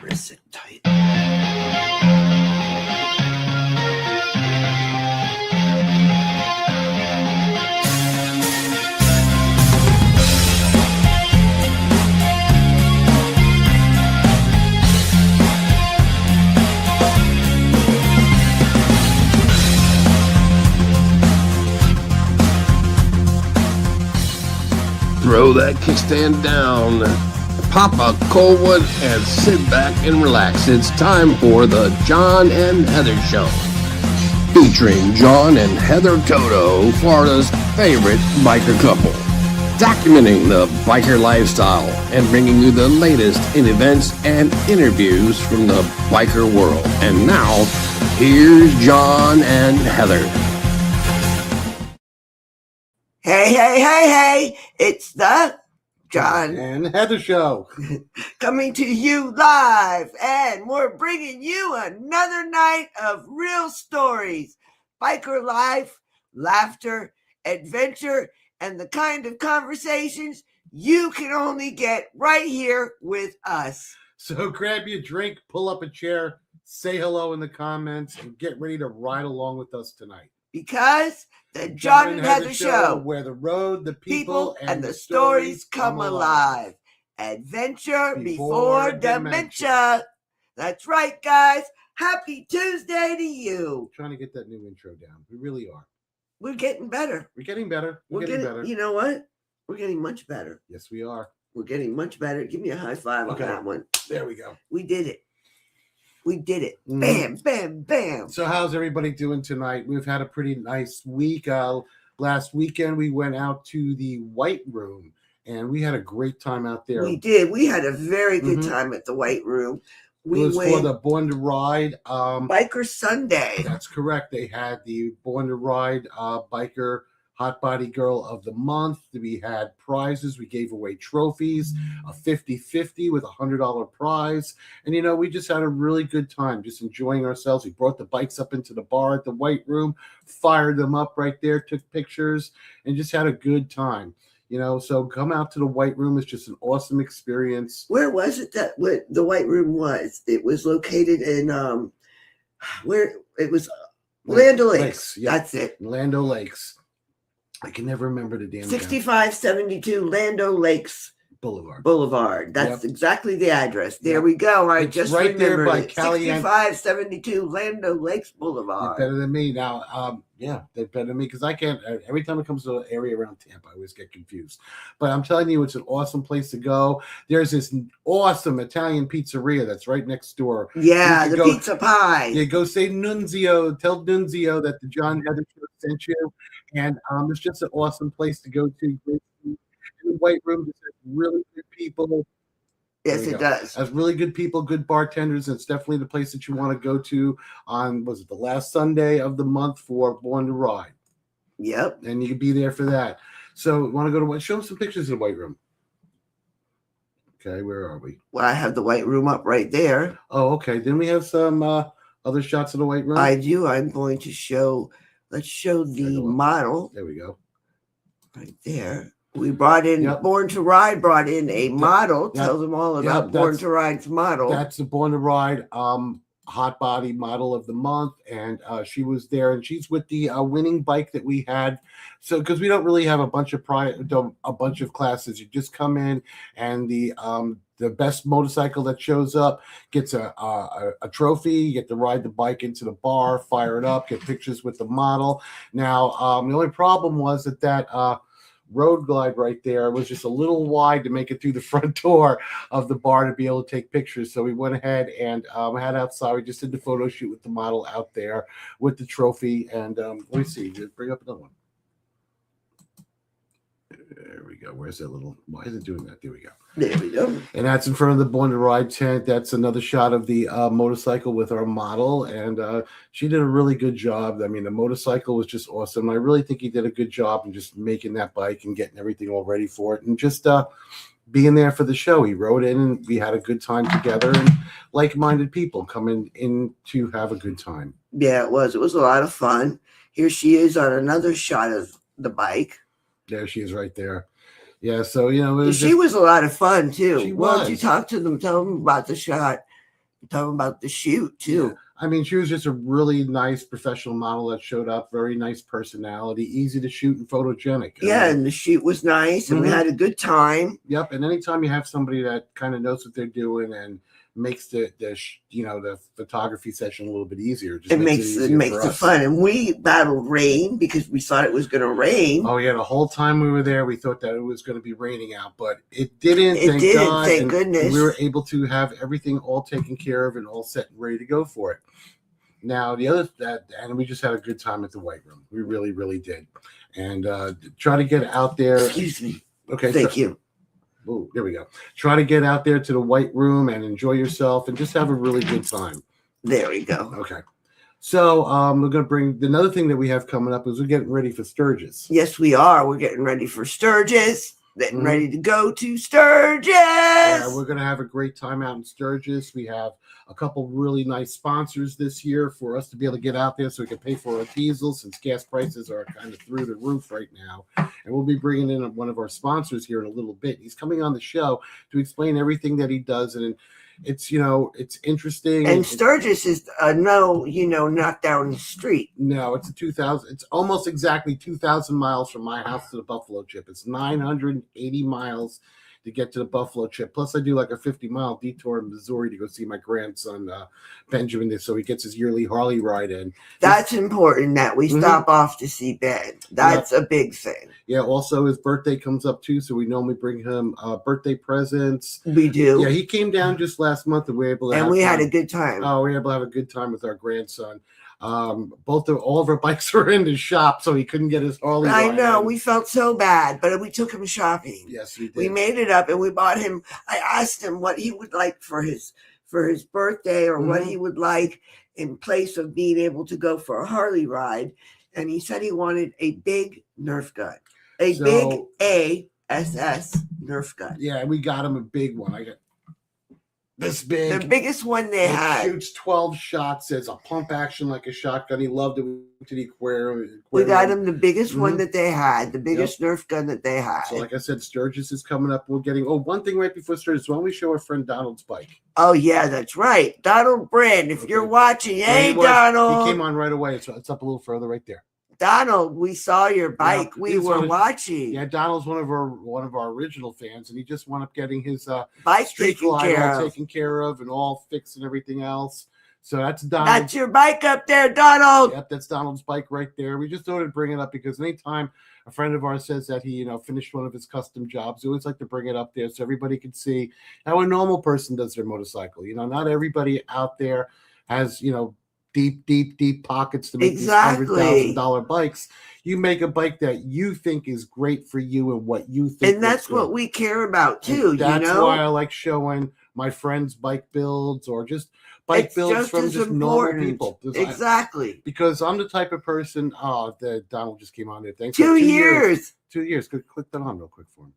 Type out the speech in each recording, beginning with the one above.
Press it tight. Throw that kickstand down, pop a cold one, and sit back and relax. It's time for the John and Heather Show, featuring John and Heather Toto, Florida's favorite biker couple, documenting the biker lifestyle and bringing you the latest in events and interviews from the biker world. And now, here's John and Heather. Hey, it's the John and Heather Show coming to you live, and we're bringing you another night of real stories, biker life, laughter, adventure, and the kind of conversations you can only get right here with us. So grab your drink, pull up a chair, say hello in the comments, and get ready to ride along with us tonight. Because the John and Heather Show, where the road, the people, and the stories come alive. Adventure before dementia. That's right, guys. Happy Tuesday to you. Trying to get that new intro down. We really are. We're getting better. We're getting better. We're getting better. You know what? We're getting much better. Yes, we are. We're getting much better. Give me a high five on that one. There we go. We did it. We did it. Bam, bam, bam. So how's everybody doing tonight? We've had a pretty nice week. Last weekend, we went out to the White Room, and we had a great time out there. We did. We had a very good time at the White Room. It was for the Born to Ride. Biker Sunday. That's correct. They had the Born to Ride Biker Hot Body Girl of the Month. We had prizes. We gave away trophies, a 50-50 with a $100 prize. And, you know, we just had a really good time, just enjoying ourselves. We brought the bikes up into the bar at the White Room, fired them up right there, took pictures, and just had a good time. You know, so come out to the White Room. It's just an awesome experience. Where was it that the White Room was? It was located in, where it was Land O'Lakes. Yeah. That's it. Land O'Lakes. I can never remember the damn 6572 Land O'Lakes Boulevard. That's exactly the address. There we go. I just right there by Cali. 6572 Land O'Lakes Boulevard. They're better than me now. They're better than me because I can't. Every time it comes to an area around Tampa, I always get confused. But I'm telling you, it's an awesome place to go. There's this awesome Italian pizzeria that's right next door. Yeah, the pizza pie. Yeah, go say Nunzio. Tell Nunzio that the John Heather Show sent you. And it's just an awesome place to go to. Great food. The White Room just has really good people. Yes, it does. Has really good people, good bartenders. And it's definitely the place that you want to go to on, was it the last Sunday of the month for Born to Ride? Yep. And you can be there for that. So want to go to, show them some pictures of the White Room. Okay, where are we? Well, I have the White Room up right there. Oh, okay. Then we have some other shots of the White Room. I do. I'm going to show. Let's show the model. There we go. Right there. We brought in Born to Ride, brought in a model. Yep. Tell them all about Born to Ride's model. That's the Born to Ride hot body model of the month. And she was there, and she's with the winning bike that we had. So because we don't really have a bunch of classes. You just come in, and the best motorcycle that shows up gets a trophy. You get to ride the bike into the bar, fire it up, get pictures with the model. Now, the only problem was that road glide right there was just a little wide to make it through the front door of the bar to be able to take pictures. So we went ahead and had outside. We just did the photo shoot with the model out there with the trophy. And let me see, just bring up another one. There we go. Where's that little? Why is it doing that? There we go. There we go. And that's in front of the Born to Ride tent. That's another shot of the motorcycle with our model. And she did a really good job. I mean, the motorcycle was just awesome. I really think he did a good job in just making that bike and getting everything all ready for it. And just being there for the show. He rode in, and we had a good time together. And like-minded people coming in to have a good time. Yeah, it was. It was a lot of fun. Here she is on another shot of the bike. There she is right there. Yeah, so, you know. She was a lot of fun, too. She Why was. don't you talk to them, tell them about the shot. Talking about the shoot too. Yeah. I mean, she was just a really nice professional model that showed up. Very nice personality, easy to shoot and photogenic. Yeah, and the shoot was nice, and we had a good time. Yep, and anytime you have somebody that kind of knows what they're doing and makes the photography session a little bit easier. It makes it fun. And we battled rain because we thought it was going to rain. Oh yeah, the whole time we were there, we thought that it was going to be raining out, but it didn't. It did, thank goodness. We were able to have everything all taken care of and all set and ready to go for it. Now and we just had a good time at the White Room. We really, really did, and try to get out there. Excuse me. Okay, thank you. Oh, there we go. Try to get out there to the White Room and enjoy yourself and just have a really good time. There we go. Okay. So we're going to bring another thing that we have coming up is we're getting ready for Sturgis. Yes, we are. We're getting ready for Sturgis. Getting ready to go to Sturgis. Yeah, we're going to have a great time out in Sturgis. We have a couple really nice sponsors this year for us to be able to get out there so we can pay for our diesel since gas prices are kind of through the roof right now. And we'll be bringing in one of our sponsors here in a little bit. He's coming on the show to explain everything that he does. And it's, it's interesting. And Sturgis is not down the street. No, it's almost exactly 2,000 miles from my house to the Buffalo Chip. It's 980 miles to get to the Buffalo Chip. Plus, I do like a 50-mile detour in Missouri to go see my grandson, Benjamin, so he gets his yearly Harley ride in. That's important that we stop off to see Ben. That's a big thing. Yeah, also his birthday comes up too, so we normally bring him birthday presents. We do. Yeah, he came down just last month and we were able to had a good time. Oh, we were able to have a good time with our grandson. All of our bikes were in the shop, so he couldn't get his Harley. I know, we felt so bad, but we took him shopping. Yes, we did. We made it up, and we bought him. I asked him what he would like for his birthday, or what he would like in place of being able to go for a Harley ride, and he said he wanted a big Nerf gun, big ASS Nerf gun. Yeah, we got him a big one. I got this big. The biggest one they had. Shoots 12 shots. It's a pump action like a shotgun. He loved it to the aquarium. We got him the biggest one that they had, the biggest Nerf gun that they had. So like I said, Sturgis is coming up. We're getting, one thing right before Sturgis. Why don't we show our friend Donald's bike? Oh, yeah, that's right. Donald Brand, if you're watching, hey, Donald. He came on right away. So it's up a little further right there. Donald, we saw your bike. We were watching. Yeah, Donald's one of our original fans, and he just wound up getting his bike taken care of and all fixed and everything else. So that's Donald. That's your bike up there, Donald. Yep, that's Donald's bike right there. We just thought I'd bring it up because anytime a friend of ours says that he, finished one of his custom jobs, we always like to bring it up there so everybody can see how a normal person does their motorcycle. Not everybody out there has, deep pockets to make these $100,000 bikes. You make a bike that you think is great for you and what you think. And that's what we care about too. And that's why I like showing my friends' bike builds or just bike builds from just normal people. Exactly. Because I'm the type of person. Oh, Donald just came on there. Thanks. 2 years. 2 years. Click that on real quick for him.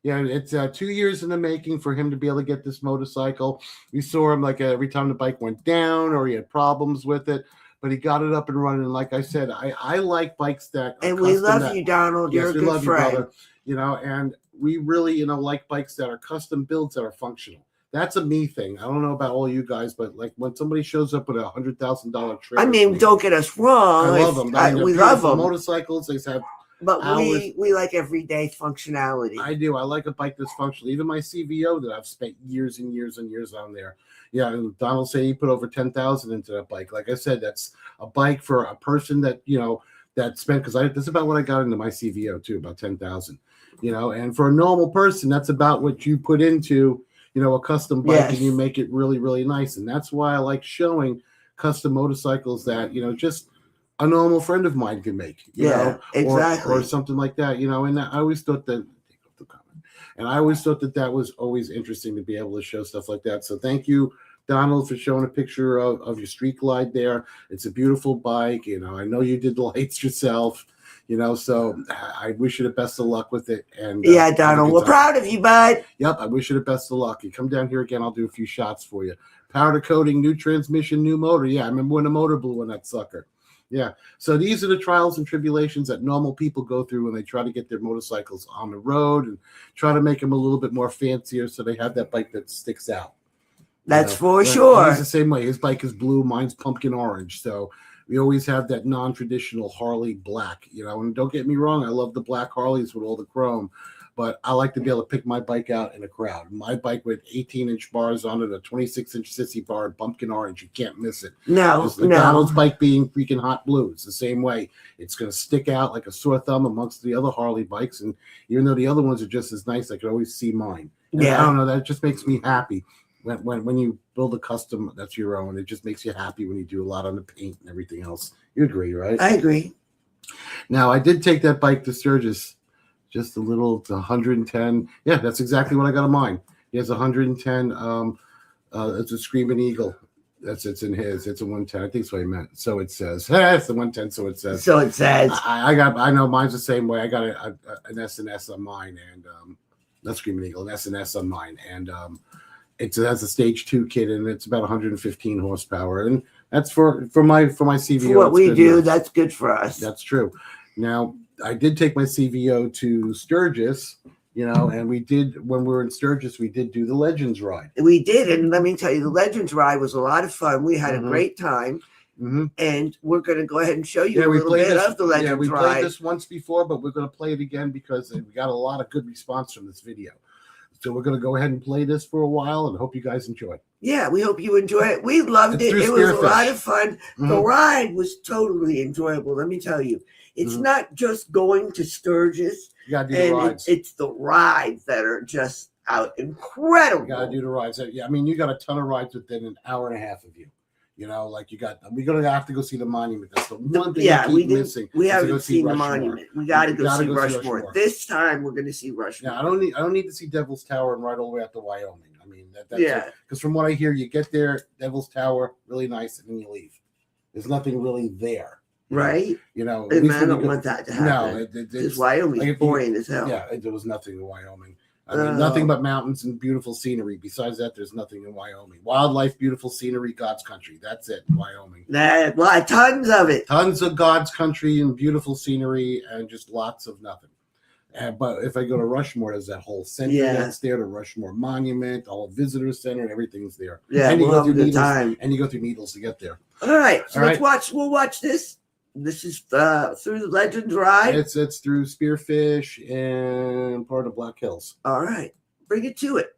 Yeah, it's 2 years in the making for him to be able to get this motorcycle. We saw him every time the bike went down or he had problems with it, but he got it up and running. And like I said, I like bikes that. And we love you, Donald. You're a good friend. You, brother. And we really, like bikes that are custom builds that are functional. That's a me thing. I don't know about all you guys, but when somebody shows up with $100,000 trailer, I mean, don't get us wrong. I love them. We love them. Motorcycles, they have. But we like everyday functionality. I do. I like a bike that's functional. Even my CVO that I've spent years and years and years on there. Yeah, and Donald said he put over $10,000 into that bike. Like I said, that's a bike for a person that that spent because that's about what I got into my CVO too, about $10,000. And for a normal person, that's about what you put into a custom bike, and you make it really, really nice. And that's why I like showing custom motorcycles that just a normal friend of mine can make, exactly, or something like that, and I always thought that, that was always interesting to be able to show stuff like that. So thank you, Donald, for showing a picture of your Street Glide there. It's a beautiful bike. I know you did the lights yourself, so I wish you the best of luck with it. And Donald, we're proud of you, bud. Yep, I wish you the best of luck. You come down here again, I'll do a few shots for you. Powder coating, new transmission, new motor. Yeah, I remember when the motor blew on that sucker. Yeah, so these are the trials and tribulations that normal people go through when they try to get their motorcycles on the road and try to make them a little bit more fancier so they have that bike that sticks out. That's for He's sure. the same way. His bike is blue, mine's pumpkin orange. So we always have that non-traditional Harley black, and don't get me wrong, I love the black Harleys with all the chrome, but I like to be able to pick my bike out in a crowd. My bike with 18-inch bars on it, a 26-inch sissy bar, and pumpkin orange, you can't miss it. Just McDonald's bike being freaking hot blue. It's the same way. It's going to stick out like a sore thumb amongst the other Harley bikes, and even though the other ones are just as nice, I could always see mine. And I don't know, that just makes me happy. When you build a custom that's your own, it just makes you happy when you do a lot on the paint and everything else. You agree, right? I agree. Now, I did take that bike to Sturgis, just a little, to 110. Yeah, that's exactly what I got on mine. He has 110. It's a Screaming Eagle. It's in his. It's a 110. I think that's what he meant. So it says. It's the 110. So it says. So it says. I know mine's the same way. I got an S&S on mine, and not Screaming Eagle, an S&S on mine, and it has a stage 2 kit, and it's about 115 horsepower, and that's for my CVO. For what we do, that's good for us. That's true. Now, I did take my CVO to Sturgis, and we did, when we were in Sturgis, we did do the Legends ride. We did, and let me tell you, the Legends ride was a lot of fun. We had a great time, and we're going to go ahead and show you a little bit of the Legends ride. We played this once before, but we're going to play it again because we got a lot of good response from this video. So we're going to go ahead and play this for a while and hope you guys enjoy. Yeah, we hope you enjoy it. We loved it. It was a lot of fun. The ride was totally enjoyable. Let me tell you, it's not just going to Sturgis. You got to do the rides. It's the rides that are just incredible. You got to do the rides. Yeah, I mean, you got a ton of rides within an hour and a half of you. Like we're going to have to go see the monument. That's the one thing we keep missing. We haven't seen the monument. We got to go see Rushmore. This time we're going to see Rushmore. Yeah, I don't need to see Devil's Tower and ride all the way out to Wyoming. I mean, that's because from what I hear, you get there, Devil's Tower, really nice, and then you leave. There's nothing really there. Right? And I don't want that to happen. No, because Wyoming's boring as hell. Yeah, there was nothing in Wyoming. I mean, nothing but mountains and beautiful scenery. Besides that, there's nothing in Wyoming. Wildlife, beautiful scenery, God's country. That's it in Wyoming. Tons of it. Tons of God's country and beautiful scenery and just lots of nothing. But if I go to Rushmore, there's that whole center that's there, the Rushmore Monument, the whole visitor center, everything's there. Yeah, and you go through time. And you go through Needles to get there. All right, so let's watch. We'll watch this. This is through the Legends ride. It's through Spearfish and part of Black Hills. All right, bring it to it.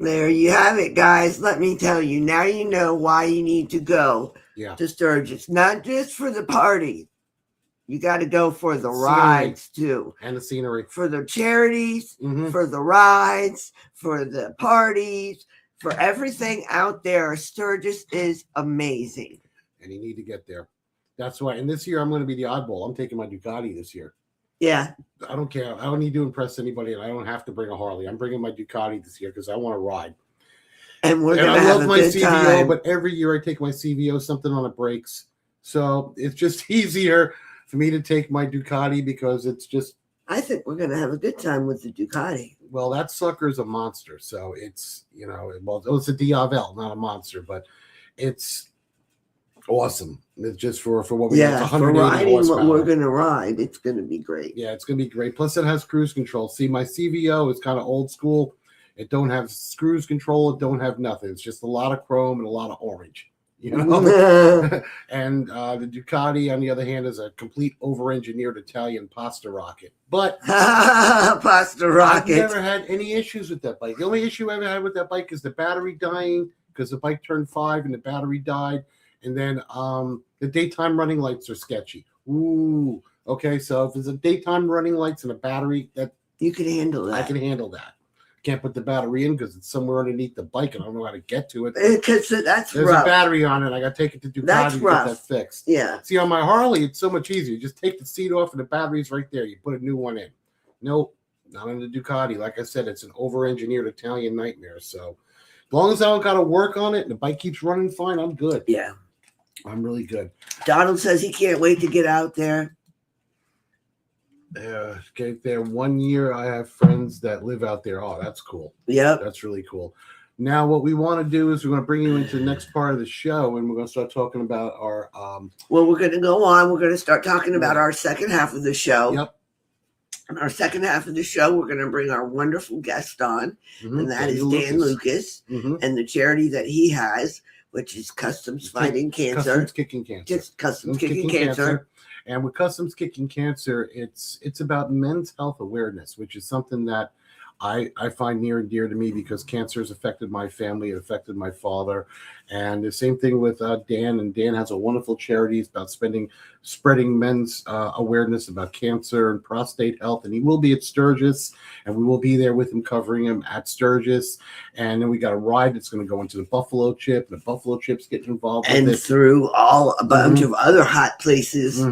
There you have it, guys. Let me tell you. Now you know why you need to go to Sturgis. Not just for the party. You got to go for the rides, too. And the scenery. For the charities, for the rides, for the parties, for everything out there. Sturgis is amazing. And you need to get there. That's why. And this year, I'm going to be the oddball. I'm taking my Ducati this year. Yeah. I don't care. I don't need to impress anybody, and I don't have to bring a Harley. I'm bringing my Ducati this year because I want to ride. And we're going to have a good CVO, time. But every year I take my CVO, something on the brakes. So it's just easier for me to take my Ducati because it's just. I think we're going to have a good time with the Ducati. Well, that sucker's a monster. So it's, it's a Diavel, not a monster, but it's awesome. It's just for what we have. For riding what we're going to ride, it's going to be great. Yeah, it's going to be great. Plus, it has cruise control. See, my CVO is kind of old school. It don't have cruise control. It don't have nothing. It's just a lot of chrome and a lot of orange, And the Ducati, on the other hand, is a complete over-engineered Italian pasta rocket. But pasta rocket. I've never had any issues with that bike. The only issue I ever had with that bike is the battery dying because the bike turned 5 and the battery died. And then the daytime running lights are sketchy. Ooh, okay. So if there's a daytime running lights and a battery, that you can handle that. I can handle that. Can't put the battery in because it's somewhere underneath the bike and I don't know how to get to it. Because there's rough. A battery on it. I got to take it to Ducati to get that fixed. Yeah. See, on my Harley, it's so much easier. You just take the seat off and the battery's right there. You put a new one in. Nope, not on the Ducati. Like I said, it's an over-engineered Italian nightmare. So as long as I don't got to work on it and the bike keeps running fine, I'm good. Yeah. I'm really good. Donald says he can't wait to get out there. Get there 1 year. I have friends that live out there. Oh, that's cool. Yeah, that's really cool. Now, what we want to do is we're going to bring you into the next part of the show, and we're going to start talking about our. Well, we're going to go on. We're going to start talking about our second half of the show. Yep. In our second half of the show, we're going to bring our wonderful guest on, and that is Dan Lucas, and the charity that he has, which is Customs Fighting Cancer. Customs Kicking Cancer. Just Customs Kicking Cancer. And with Customs Kicking Cancer, it's about men's health awareness, which is something that I find near and dear to me because cancer has affected my family. It affected my father. And the same thing with Dan. And Dan has a wonderful charity about spreading men's awareness about cancer and prostate health. And he will be at Sturgis, and we will be there with him, covering him at Sturgis. And then we got a ride that's going to go into the Buffalo Chip. The Buffalo Chip's getting involved with it. Through a bunch of other hot places.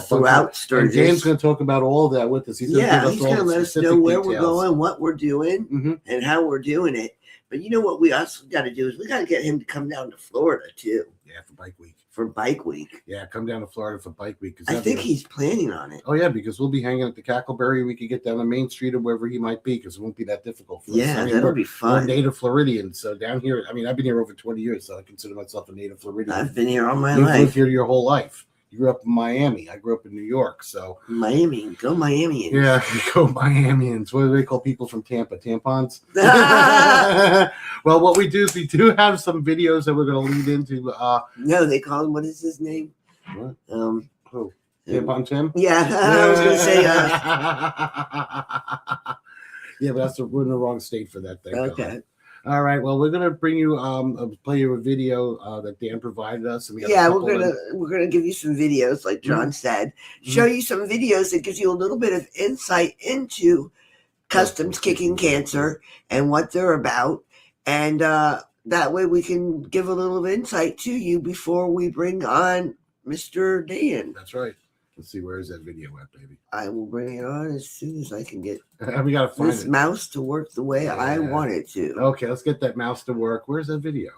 Throughout Sturgis. And Dan's going to talk about all that with us. He's going to let us know where we're going, what we're doing, and how we're doing it. But you know what we also got to do is we got to get him to come down to Florida too. Yeah, for Bike Week. For Bike Week. Yeah, come down to Florida for Bike Week. I think he's planning on it. Oh, yeah, because we'll be hanging at the Cackleberry. We could get down the Main Street or wherever he might be because it won't be that difficult for us. That'll be fun. We're native Floridians. So down here, I've been here over 20 years, so I consider myself a native Floridian. I've been here all my You've life. lived here your whole life. You grew up in Miami. I grew up in New York. So Miami, go Miamians. Yeah, go Miamians. What do they call people from Tampa? Tampons? Well, what we do is we do have some videos that we're going to lead into. No, they call him, what is his name? What? Who? Tampon Tim? Yeah, I was going to say. Yeah, but we're in the wrong state for that thing. Okay. All right. Well, we're gonna bring you play you a video that Dan provided us. And we're gonna give you some videos, like John said, show you some videos that gives you a little bit of insight into Customs Kicking Cancer and what they're about, and that way we can give a little insight to you before we bring on Mr. Dan. That's right. Let's see, where is that video at, baby? I will bring it on as soon as I can get we gotta find this mouse to work the way I want it to. Okay, let's get that mouse to work. Where's that video?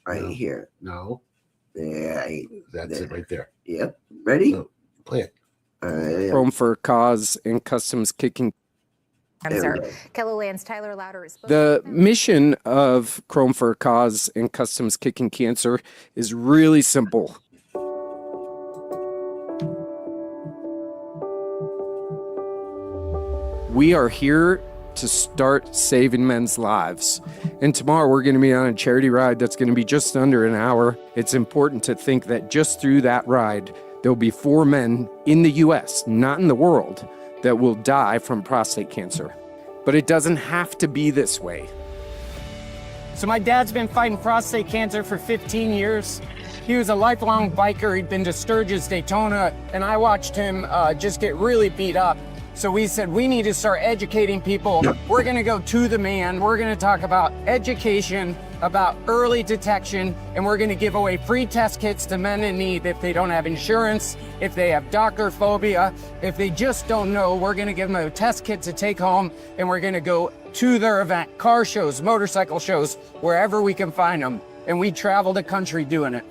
Right here. No. Yeah. That's it right there. Yep. Ready? No. Play it. Chrome for Cause and Customs Kicking Cancer. Kelloland's Tyler Louder is The mission of Chrome for Cause and Customs Kicking Cancer is really simple. We are here to start saving men's lives. And tomorrow we're going to be on a charity ride that's going to be just under an hour. It's important to think that just through that ride, there'll be 4 men in the U.S., not in the world, that will die from prostate cancer. But it doesn't have to be this way. So my dad's been fighting prostate cancer for 15 years. He was a lifelong biker. He'd been to Sturgis, Daytona, and I watched him just get really beat up. So we said, we need to start educating people. We're gonna go to the man. We're gonna talk about education, about early detection, and we're gonna give away free test kits to men in need if they don't have insurance, if they have doctor phobia, if they just don't know. We're gonna give them a test kit to take home, and we're gonna go to their event, car shows, motorcycle shows, wherever we can find them. And we travel the country doing it.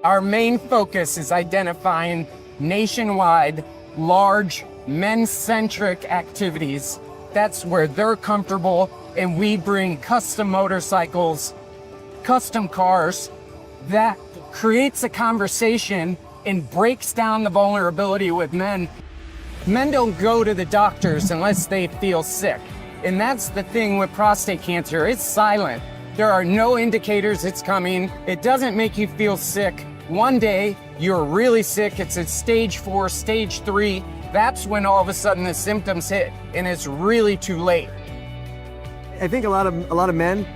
Our main focus is identifying nationwide, large, men-centric activities. That's where they're comfortable, and we bring custom motorcycles, custom cars. That creates a conversation and breaks down the vulnerability with men. Men don't go to the doctors unless they feel sick. And that's the thing with prostate cancer, it's silent. There are no indicators it's coming. It doesn't make you feel sick. One day, you're really sick, it's at stage 4, stage 3. That's when all of a sudden the symptoms hit, and it's really too late. I think a lot of men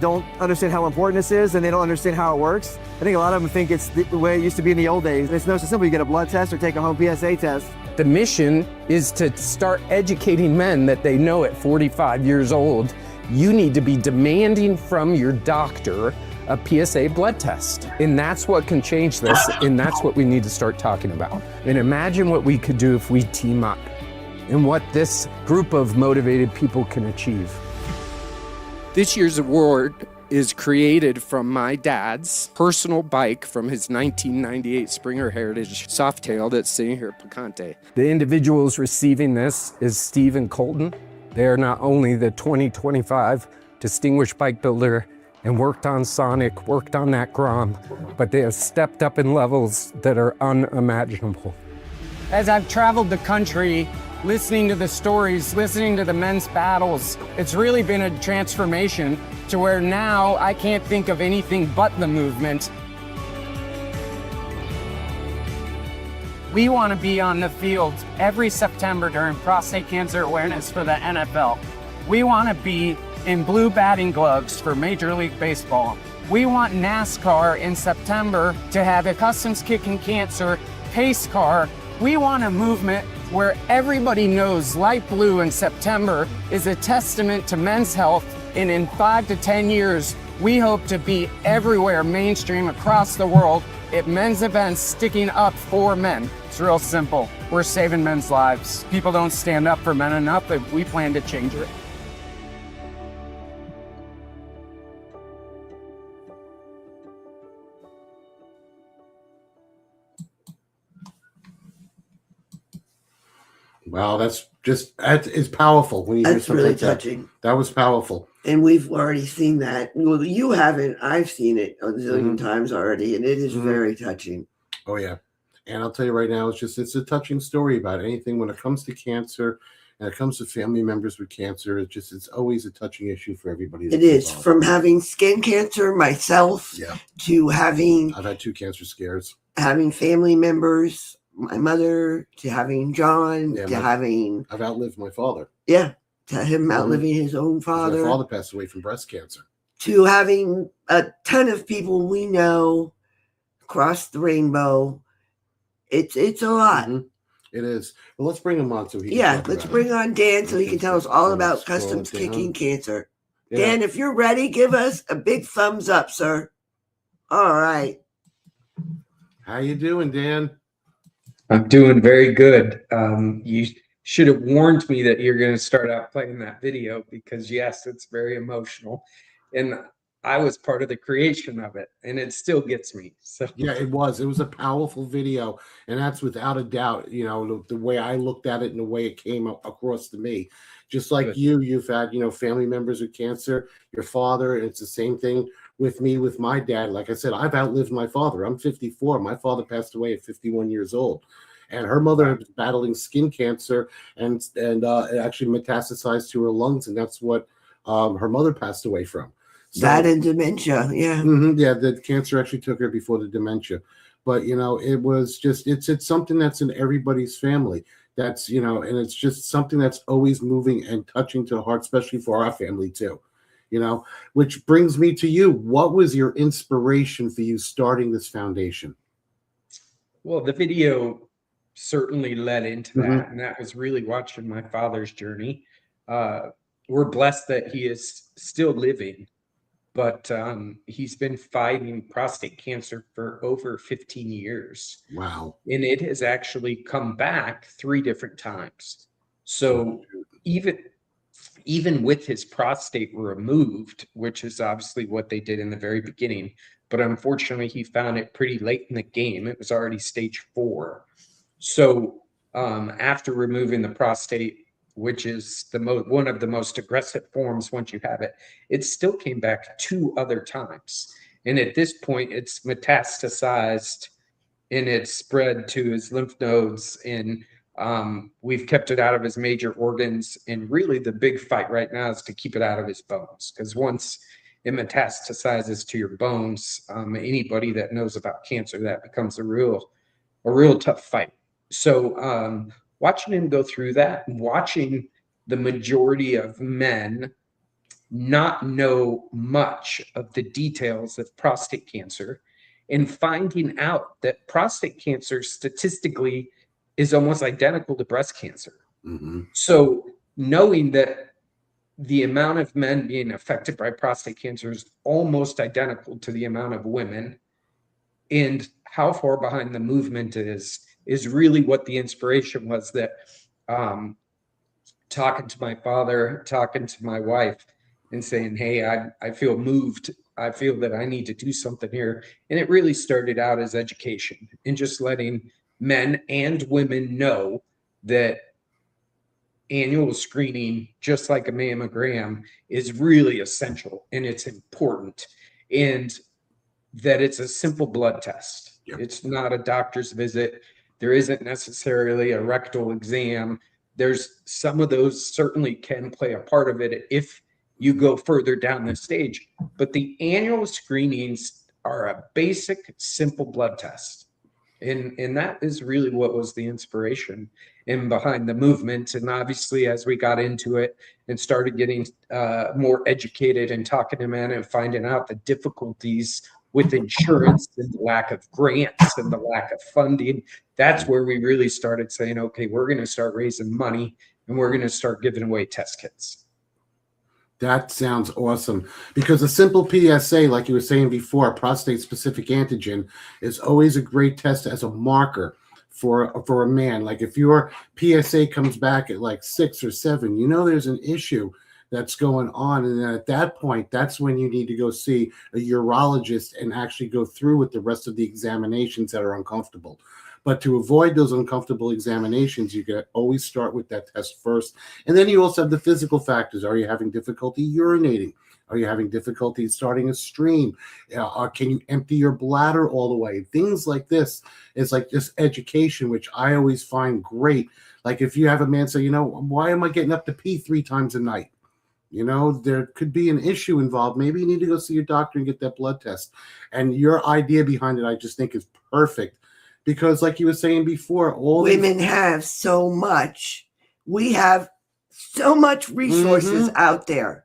don't understand how important this is, and they don't understand how it works. I think a lot of them think it's the way it used to be in the old days. It's no so simple. You get a blood test or take a home PSA test. The mission is to start educating men that they know at 45 years old, you need to be demanding from your doctor a PSA blood test. And that's what can change this, and that's what we need to start talking about. And imagine what we could do if we team up, and what this group of motivated people can achieve. This year's award is created from my dad's personal bike from his 1998 Springer Heritage Softail that's sitting here at Picante. The individuals receiving this is Steve and Colton. They're not only the 2025 Distinguished Bike Builder and worked on Sonic, worked on that Grom, but they have stepped up in levels that are unimaginable. As I've traveled the country, listening to the stories, listening to the men's battles, it's really been a transformation to where now I can't think of anything but the movement. We want to be on the field every September during prostate cancer awareness for the NFL. We want to be in blue batting gloves for Major League Baseball. We want NASCAR in September to have a customs kicking cancer pace car. We want a movement where everybody knows light blue in September is a testament to men's health, and in 5 to 10 years, we hope to be everywhere mainstream across the world at men's events sticking up for men. It's real simple. We're saving men's lives. People don't stand up for men enough, and we plan to change it. Wow, it's powerful when you hear That's something really like that. touching. That was powerful. And we've already seen that. Well, you haven't. I've seen it a zillion times already, and it is very touching. Oh yeah. And I'll tell you right now, it's a touching story about anything when it comes to cancer and it comes to family members with cancer. It's always a touching issue for everybody. It is. From having skin cancer myself to I've had 2 cancer scares. having family members, my mother, to having John, Yeah, to having I've outlived my father. to him outliving his own My father, father passed away from breast cancer. to having a ton of people we know across the rainbow. It's a lot. It is. Well, let's bring him on so he can talk Let's about bring it. on Dan so he can tell us all about Scroll customs down. kicking cancer. Yeah. Dan, if you're ready, give us a big thumbs up, sir. All right. How you doing, Dan? I'm doing very good. You should have warned me that you're going to start out playing that video because, yes, it's very emotional. And I was part of the creation of it, and it still gets me. So Yeah, it was. It was a powerful video, and that's without a doubt. You know, the way I looked at it and the way it came up across to me. Just like Good. you've had, family members with cancer, your father, and it's the same thing with me, with my dad. Like I said, I've outlived my father. I'm 54. My father passed away at 51 years old. And her mother was battling skin cancer and it actually metastasized to her lungs, and that's what her mother passed away from. So, That and dementia. Yeah. the cancer actually took her before the dementia. But it was just it's something that's in everybody's family. That's and it's just something that's always moving and touching to the heart, especially for our family too. Which brings me to you. What was your inspiration for you starting this foundation? Well, the video certainly led into Mhm. that, and that was really watching my father's journey. We're blessed that he is still living, but he's been fighting prostate cancer for over 15 years. Wow. And it has actually come back 3 different times. So even with his prostate removed, which is obviously what they did in the very beginning, but unfortunately he found it pretty late in the game. It was already stage 4. So after removing the prostate, which is one of the most aggressive forms once you have it, it still came back 2 other times. And at this point, it's metastasized and it's spread to his lymph nodes, and we've kept it out of his major organs. And really the big fight right now is to keep it out of his bones, because once it metastasizes to your bones, anybody that knows about cancer, that becomes a real tough fight. So watching him go through that, and watching the majority of men not know much of the details of prostate cancer, and finding out that prostate cancer statistically is almost identical to breast cancer. Mm-hmm. So knowing that the amount of men being affected by prostate cancer is almost identical to the amount of women, and how far behind the movement is really what the inspiration was. That talking to my father, talking to my wife, and saying, hey, I feel moved. I feel that I need to do something here. And it really started out as education and just letting men and women know that annual screening, just like a mammogram, is really essential and it's important, and that it's a simple blood test. Yep. It's not a doctor's visit. There isn't necessarily a rectal exam. There's some of those certainly can play a part of it if you go further down the stage, but the annual screenings are a basic, simple blood test. And that is really what was the inspiration in behind the movement. And obviously, as we got into it and started getting more educated and talking to men and finding out the difficulties with insurance and the lack of grants and the lack of funding, that's where we really started saying, okay, we're going to start raising money and we're going to start giving away test kits. That sounds awesome, because a simple PSA, like you were saying before, prostate-specific antigen, is always a great test as a marker for a man. Like if your PSA comes back at like 6 or 7, there's an issue that's going on, and then at that point, that's when you need to go see a urologist and actually go through with the rest of the examinations that are uncomfortable. But to avoid those uncomfortable examinations, you can always start with that test first. And then you also have the physical factors. Are you having difficulty urinating? Are you having difficulty starting a stream? Can you empty your bladder all the way? Things like this is like this education, which I always find great. Like if you have a man say, why am I getting up to pee 3 times a night? There could be an issue involved. Maybe you need to go see your doctor and get that blood test. And your idea behind it, I just think, is perfect. Because like you were saying before, all women have so much. We have so much resources out there.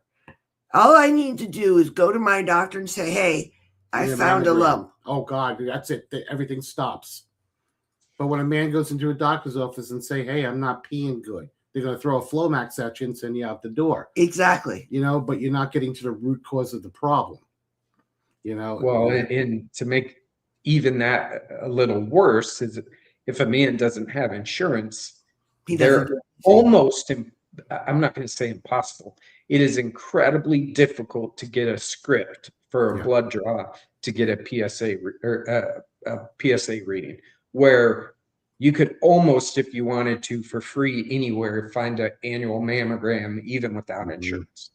All I need to do is go to my doctor and say, hey, I found a lump. Oh, God, that's it. Everything stops. But when a man goes into a doctor's office and say, hey, I'm not peeing good, they're going to throw a Flomax at you and send you out the door. Exactly. But you're not getting to the root cause of the problem. Well, and to make even that a little worse is if a man doesn't have insurance, they're almost, I'm not going to say impossible. It is incredibly difficult to get a script for a blood draw to get a PSA or a PSA reading, where you could almost, if you wanted to, for free anywhere, find an annual mammogram, even without insurance.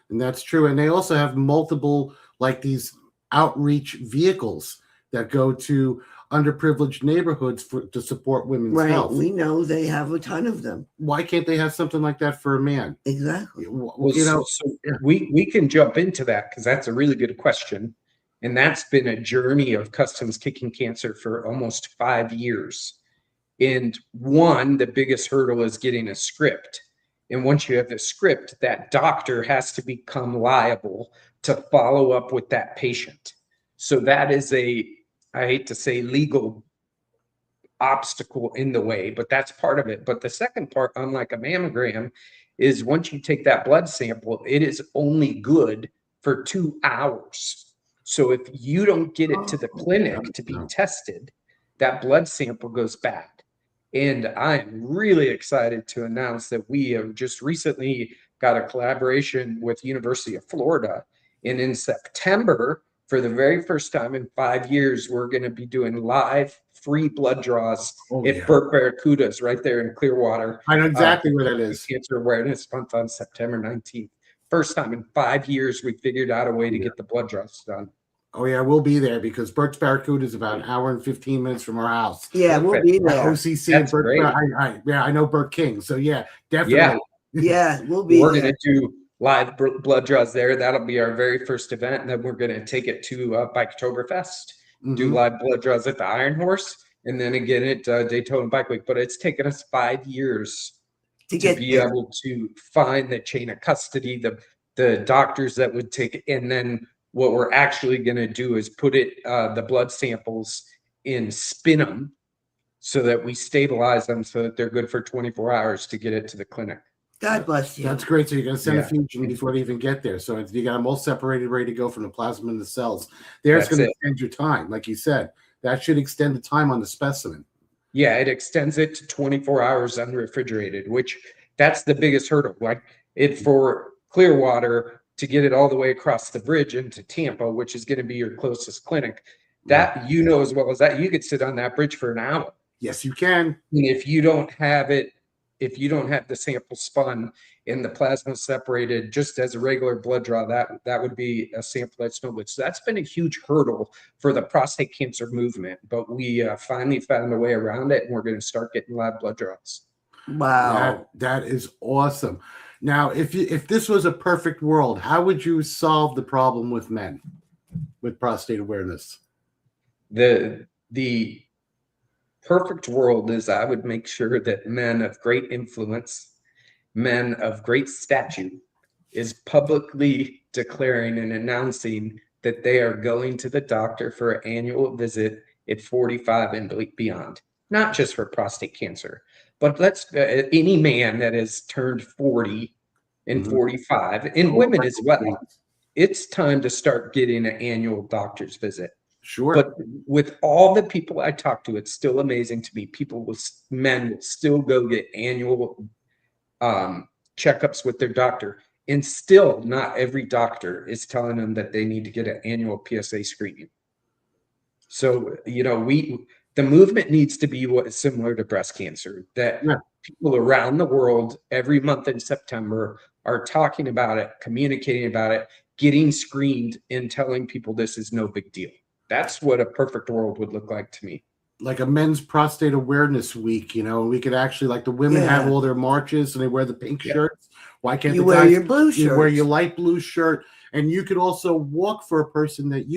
And that's true. And they also have multiple, like these outreach vehicles that go to underprivileged neighborhoods to support women's health. We know they have a ton of them. Why can't they have something like that for a man? Exactly. We can jump into that, because that's a really good question. And that's been a journey of Customs Kicking Cancer for almost 5 years. And the biggest hurdle is getting a script. And once you have the script, that doctor has to become liable to follow up with that patient. So that is I hate to say legal obstacle in the way, but that's part of it. But the second part, unlike a mammogram, is once you take that blood sample, it is only good for 2 hours. So if you don't get it to the clinic to be tested, that blood sample goes bad. And I'm really excited to announce that we have just recently got a collaboration with University of Florida. And in September, for the very first time in 5 years, we're going to be doing live free blood draws at Burke Barracudas right there in Clearwater. I know exactly where that is. Cancer Awareness Month on September 19th. First time in 5 years we figured out a way to get the blood draws done. Oh yeah, we'll be there because Burke's Barracuda is about an hour and 15 minutes from our house. Yeah, we'll be there. OCC and Burke. I know Burke King, so yeah, definitely. Yeah, we'll be. We're going to do live blood draws there. That'll be our very first event, and then we're going to take it to Biketoberfest, do live blood draws at the Iron Horse, and then again at Daytona Bike Week. But it's taken us 5 years to be able to find the chain of custody, the doctors that would take it, and then what we're actually going to do is put the blood samples in, spin them so that we stabilize them so that they're good for 24 hours to get it to the clinic. God bless you. That's great. So you're going to send a fusion before they even get there. So you got them all separated, ready to go from the plasma and the cells. There's going to extend your time. Like you said, that should extend the time on the specimen. Yeah, it extends it to 24 hours unrefrigerated, which that's the biggest hurdle. Like for Clearwater, to get it all the way across the bridge into Tampa, which is going to be your closest clinic, that as well as that, you could sit on that bridge for an hour. Yes, you can. And if you don't have the sample spun and the plasma separated just as a regular blood draw, that would be a sample that's no good. So that's been a huge hurdle for the prostate cancer movement, but we finally found a way around it, and we're going to start getting live blood draws. Wow. That is awesome. Now, if this was a perfect world, how would you solve the problem with men with prostate awareness? The perfect world is I would make sure that men of great influence, men of great stature, is publicly declaring and announcing that they are going to the doctor for an annual visit at 45 and beyond, not just for prostate cancer. But any man that has turned 40 and 45, and women as well, it's time to start getting an annual doctor's visit. Sure. But with all the people I talk to, it's still amazing to me. Men will still go get annual checkups with their doctor, and still not every doctor is telling them that they need to get an annual PSA screening. So, the movement needs to be what is similar to breast cancer, that people around the world every month in September are talking about it, communicating about it, getting screened, and telling people this is no big deal. That's what a perfect world would look like to me. Like a men's prostate awareness week, we could actually, like the women have all their marches and they wear the pink shirts. Why can't you the wear guys, your blue shirt? You wear your light blue shirt, and you could also walk for a person that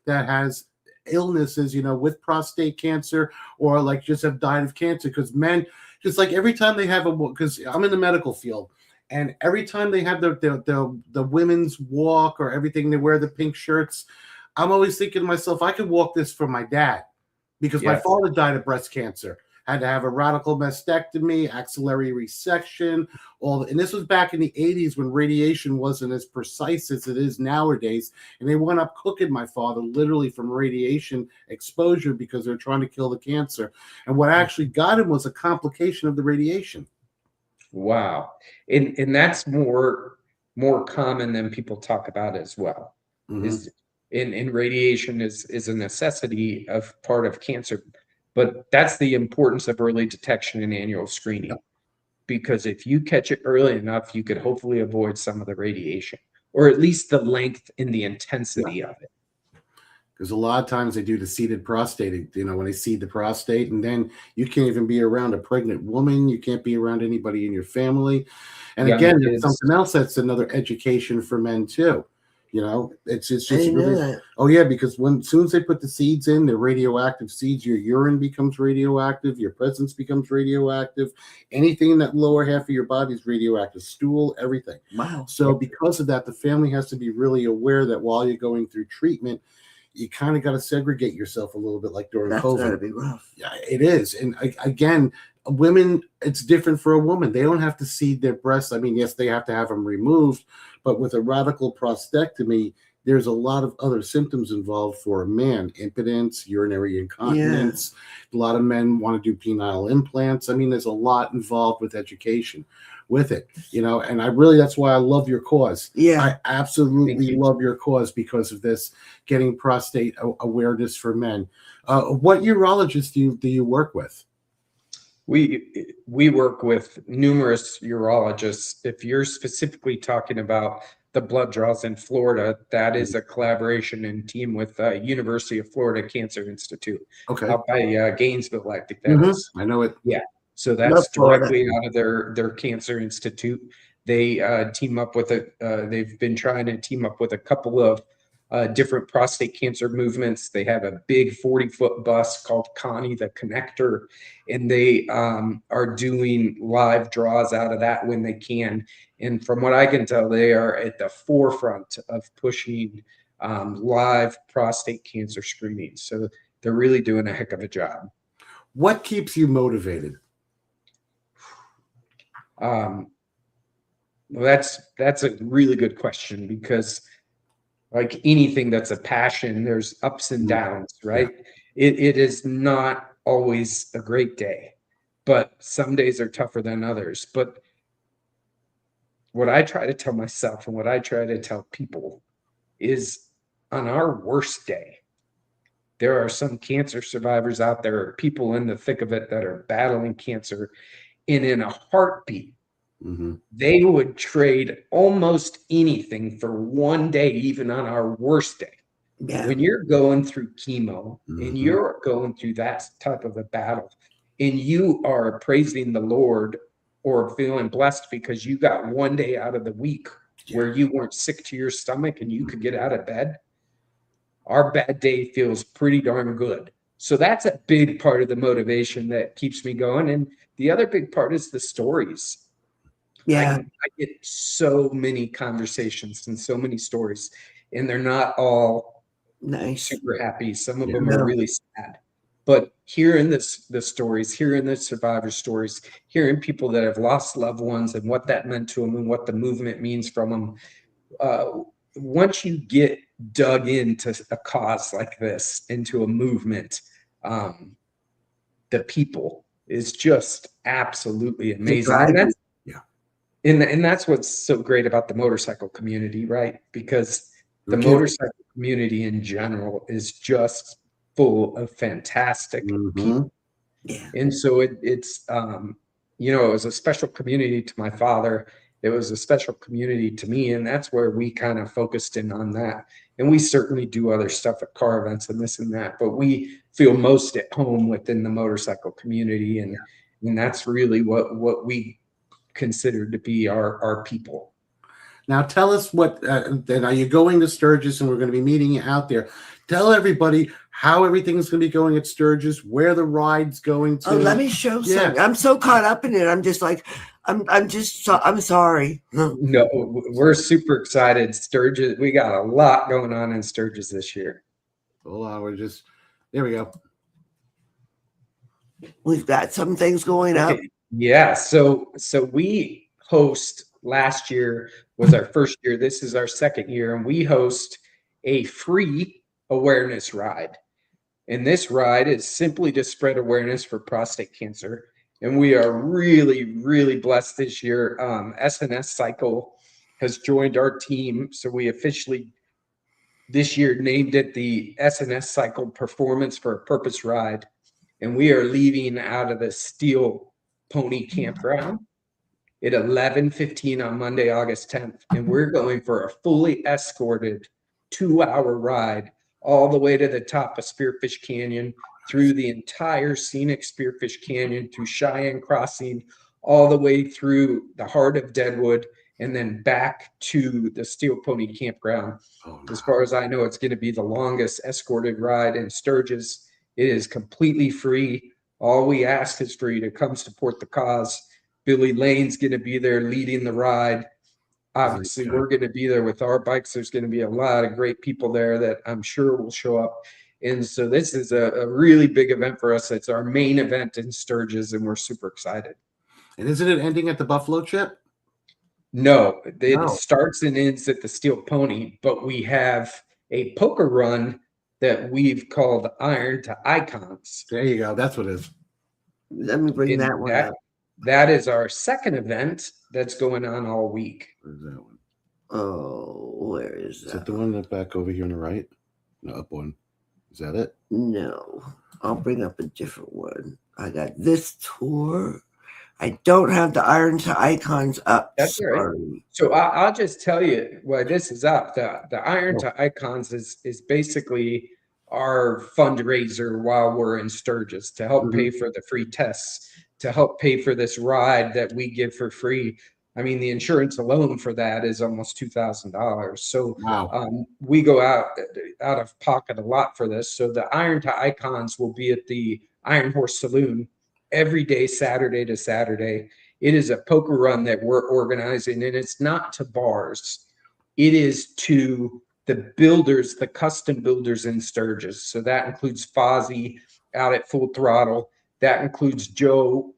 that has illnesses, with prostate cancer, or like just have died of cancer. Because men, just like every time they have because I'm in the medical field, and every time they have the women's walk or everything, they wear the pink shirts. I'm always thinking to myself, I could walk this for my dad, because my father died of breast cancer, had to have a radical mastectomy, axillary resection, and this was back in the 80s when radiation wasn't as precise as it is nowadays. And they went up cooking my father literally from radiation exposure because they're trying to kill the cancer. And what actually got him was a complication of the radiation. Wow. And that's more common than people talk about as well. And radiation is a necessity of part of cancer, but that's the importance of early detection and annual screening. Because if you catch it early enough, you could hopefully avoid some of the radiation, or at least the length and the intensity of it. Because a lot of times they do the seeded prostate, when they seed the prostate, and then you can't even be around a pregnant woman. You can't be around anybody in your family. And again, there's something else that's another education for men too. It's just I didn't know really. that. Oh yeah, because as soon as they put the seeds in, they're radioactive seeds. Your urine becomes radioactive. Your presence becomes radioactive. Anything in that lower half of your body is radioactive. Stool, everything. Wow. So because of that, the family has to be really aware that while you're going through treatment, you kind of got to segregate yourself a little bit, like during That's COVID. gotta be rough. Yeah, it is. And again, women, it's different for a woman. They don't have to seed their breasts. I mean, yes, they have to have them removed, but with a radical prostatectomy, there's a lot of other symptoms involved for a man: impotence, urinary incontinence. A lot of men want to do penile implants. I mean, there's a lot involved with education with it, and that's why I love your cause. Yeah. I absolutely love your cause because of this, getting prostate awareness for men. What urologists do you work with? We work with numerous urologists. If you're specifically talking about the blood draws in Florida, that is a collaboration and team with University of Florida Cancer Institute out by Gainesville, I think that is. I know it. Yeah. So that's directly out of their cancer institute. They team up with they've been trying to team up with a couple of different prostate cancer movements. They have a big 40-foot bus called Connie the Connector, and they are doing live draws out of that when they can. And from what I can tell, they are at the forefront of pushing live prostate cancer screening. So they're really doing a heck of a job. What keeps you motivated? Well, that's a really good question, because like anything that's a passion, there's ups and downs, right? Yeah. It is not always a great day, but some days are tougher than others. But what I try to tell myself and what I try to tell people is, on our worst day, there are some cancer survivors out there, people in the thick of it that are battling cancer, and in a heartbeat, they would trade almost anything for one day, even on our worst day. Yeah. When you're going through chemo and you're going through that type of a battle, and you are praising the Lord or feeling blessed because you got one day out of the week where you weren't sick to your stomach and you could get out of bed, our bad day feels pretty darn good. So that's a big part of the motivation that keeps me going. And the other big part is the stories. Yeah, I get so many conversations and so many stories, and they're not all super happy. Some of them are really sad. But hearing the stories, hearing the survivor stories, hearing people that have lost loved ones and what that meant to them and what the movement means from them, once you get dug into a cause like this, into a movement, the people is just absolutely amazing. And that's what's so great about the motorcycle community, right? Because the motorcycle community in general is just full of fantastic people. Yeah. And so it's it was a special community to my father. It was a special community to me, and that's where we kind of focused in on that. And we certainly do other stuff at car events and this and that, but we feel most at home within the motorcycle community, and that's really what we consider to be our people. Now tell us what, then are you going to Sturgis, and we're going to be meeting you out there. Tell everybody how everything's going to be going at Sturgis, where the ride's going to. Oh, let me show something. I'm so caught up in it. I'm just like, I'm sorry. No, we're super excited. Sturgis, we got a lot going on in Sturgis this year. Hold on, there we go. We've got some things going up. Yeah, so we host, last year was our first year. This is our second year, and we host a free awareness ride. And this ride is simply to spread awareness for prostate cancer. And we are really, really blessed this year. SNS Cycle has joined our team. So we officially this year named it the SNS Cycle Performance for a Purpose Ride. And we are leaving out of the Steel Pony Campground at 11:15 on Monday, August 10th. And we're going for a fully escorted 2-hour ride all the way to the top of Spearfish Canyon, through the entire scenic Spearfish Canyon, through Cheyenne Crossing, all the way through the heart of Deadwood, and then back to the Steel Pony Campground. Oh, no. As far as I know, it's going to be the longest escorted ride in Sturgis. It is completely free. All we ask is for you to come support the cause. Billy Lane's going to be there leading the ride. Obviously, we're going to be there with our bikes. There's going to be a lot of great people there that I'm sure will show up. And so this is a really big event for us. It's our main event in Sturgis, and we're super excited. And isn't it ending at the Buffalo Chip? No, it starts and ends at the Steel Pony, but we have a poker run that we've called Iron to Icons. There you go. That's what it is. Let me bring that one up. That is our second event that's going on all week. Where's that one? Oh, where is that? Is that the one back over here on the right? No, up one. Is that it? No, I'll bring up a different one. I got this tour. I don't have the Iron to Icons up. That's sorry. right. So I'll just tell you why this is up. The Iron to Icons is basically our fundraiser while we're in Sturgis to help pay for the free tests, to help pay for this ride that we give for free. I mean, the insurance alone for that is almost $2,000. So we go out of pocket a lot for this. So the Iron to Icons will be at the Iron Horse Saloon every day, Saturday to Saturday. It is a poker run that we're organizing, and it's not to bars. It is to the builders, the custom builders in Sturgis. So that includes Fozzie out at Full Throttle. That includes Joe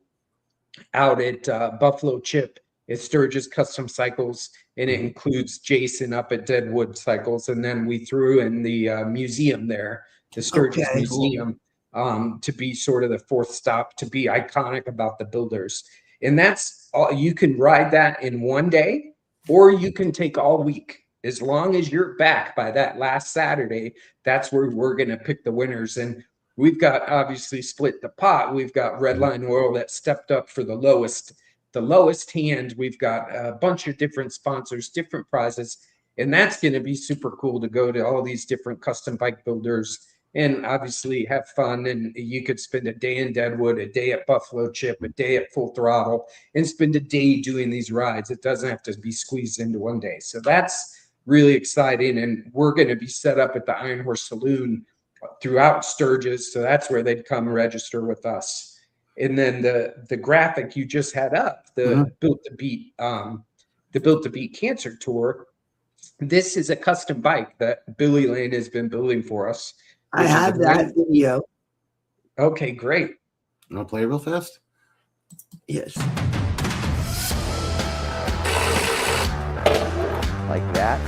out at Buffalo Chip at Sturgis Custom Cycles, and it includes Jason up at Deadwood Cycles. And then we threw in the museum there, the Sturgis Museum, to be sort of the fourth stop, to be iconic about the builders. And that's all. You can ride that in one day, or you can take all week. As long as you're back by that last Saturday, that's where we're going to pick the winners. And we've got obviously split the pot. We've got Redline Oil that stepped up for the lowest hand. We've got a bunch of different sponsors, different prizes, and that's going to be super cool to go to all these different custom bike builders and obviously have fun. And you could spend a day in Deadwood, a day at Buffalo Chip, a day at Full Throttle, and spend a day doing these rides. It doesn't have to be squeezed into one day. So that's really exciting. And we're going to be set up at the Iron Horse Saloon throughout Sturgis. So that's where they'd come register with us. And then the graphic you just had up, the Built to Beat Cancer Tour. This is a custom bike that Billy Lane has been building for us. I have that video. Okay, great. You want to play real fast? Yes. Like that.